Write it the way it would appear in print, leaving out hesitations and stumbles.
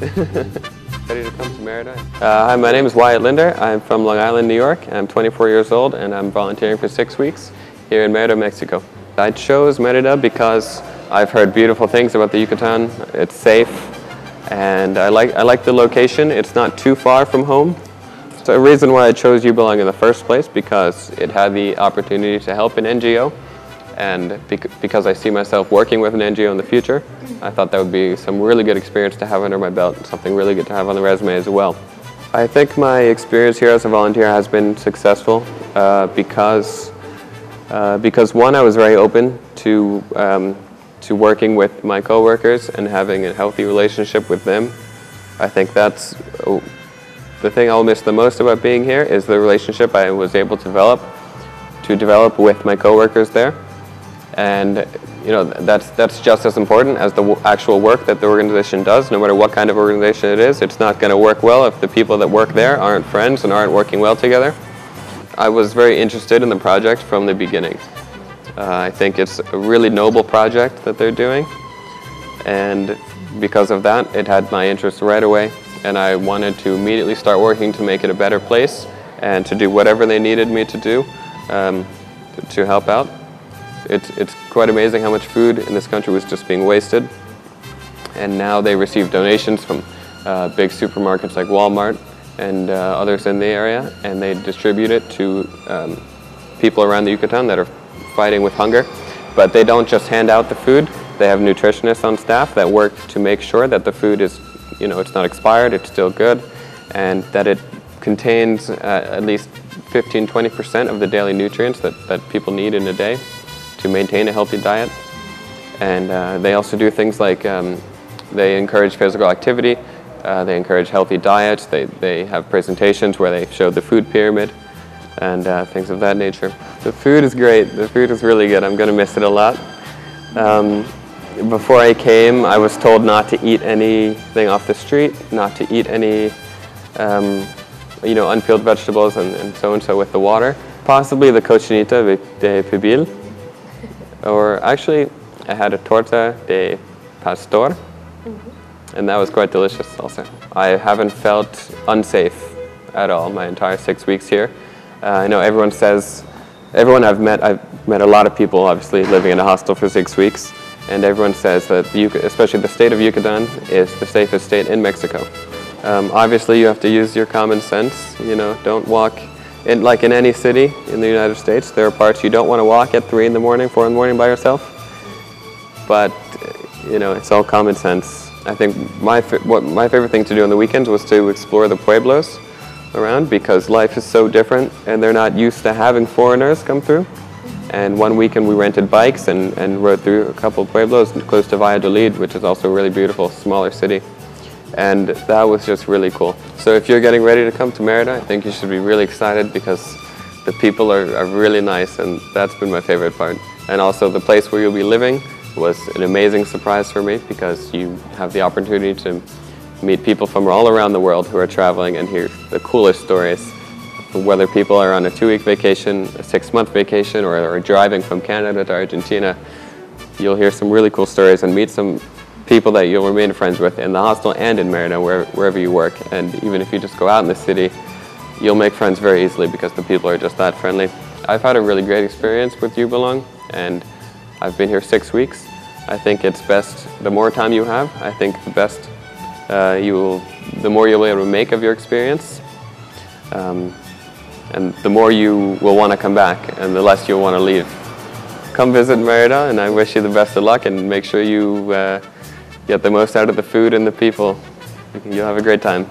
Ready to come to Merida? Hi, my name is Wyatt Linder. I'm from Long Island, New York. I'm 24 years old and I'm volunteering for 6 weeks here in Merida, Mexico. I chose Merida because I've heard beautiful things about the Yucatan. It's safe and I like the location. It's not too far from home. It's a reason why I chose UBELONG in the first place, because it had the opportunity to help an NGO, and because I see myself working with an NGO in the future, I thought that would be some really good experience to have under my belt, and something really good to have on the resume as well. I think my experience here as a volunteer has been successful because one, I was very open to working with my coworkers and having a healthy relationship with them. I think that's the thing I'll miss the most about being here, is the relationship I was able to develop with my coworkers there. And you know, that's just as important as the actual work that the organization does. No matter what kind of organization it is, it's not going to work well if the people that work there aren't friends and aren't working well together. I was very interested in the project from the beginning. I think it's a really noble project that they're doing, and because of that, it had my interest right away, and I wanted to immediately start working to make it a better place and to do whatever they needed me to do to help out. It's quite amazing how much food in this country was just being wasted, and now they receive donations from big supermarkets like Walmart and others in the area, and they distribute it to people around the Yucatan that are fighting with hunger. But they don't just hand out the food. They have nutritionists on staff that work to make sure that the food is, you know, it's not expired, it's still good, and that it contains at least 15–20% of the daily nutrients that people need in a day to maintain a healthy diet. And they also do things like they encourage physical activity, they encourage healthy diets, they have presentations where they show the food pyramid and things of that nature. The food is great, the food is really good. I'm going to miss it a lot. Before I came, I was told not to eat anything off the street, not to eat any you know, unpeeled vegetables and so with the water. Possibly the cochinita de pibil, or actually I had a torta de pastor, and that was quite delicious also. I haven't felt unsafe at all my entire 6 weeks here. I know everyone I've met a lot of people obviously living in a hostel for 6 weeks, and everyone says that especially the state of Yucatan is the safest state in Mexico. Obviously you have to use your common sense, you know, don't walk like in any city in the United States. There are parts you don't want to walk at 3 in the morning, 4 in the morning by yourself, but you know, it's all common sense. I think my favorite thing to do on the weekends was to explore the pueblos around, because life is so different and they're not used to having foreigners come through. And one weekend we rented bikes and rode through a couple of pueblos close to Valladolid, which is also a really beautiful, smaller city. And that was just really cool. So if you're getting ready to come to Merida, I think you should be really excited, because the people are really nice, and that's been my favorite part. And also the place where you'll be living was an amazing surprise for me, because you have the opportunity to meet people from all around the world who are traveling and hear the coolest stories. Whether people are on a 2-week vacation, a 6-month vacation, or are driving from Canada to Argentina, you'll hear some really cool stories and meet some people that you'll remain friends with in the hostel and in Merida, wherever you work. And even if you just go out in the city, you'll make friends very easily, because the people are just that friendly. I've had a really great experience with UBELONG, and I've been here 6 weeks. I think it's best, the more time you have, I think the best the more you'll be able to make of your experience, and the more you will want to come back, and the less you'll want to leave. Come visit Merida, and I wish you the best of luck, and make sure you get the most out of the food and the people. You'll have a great time.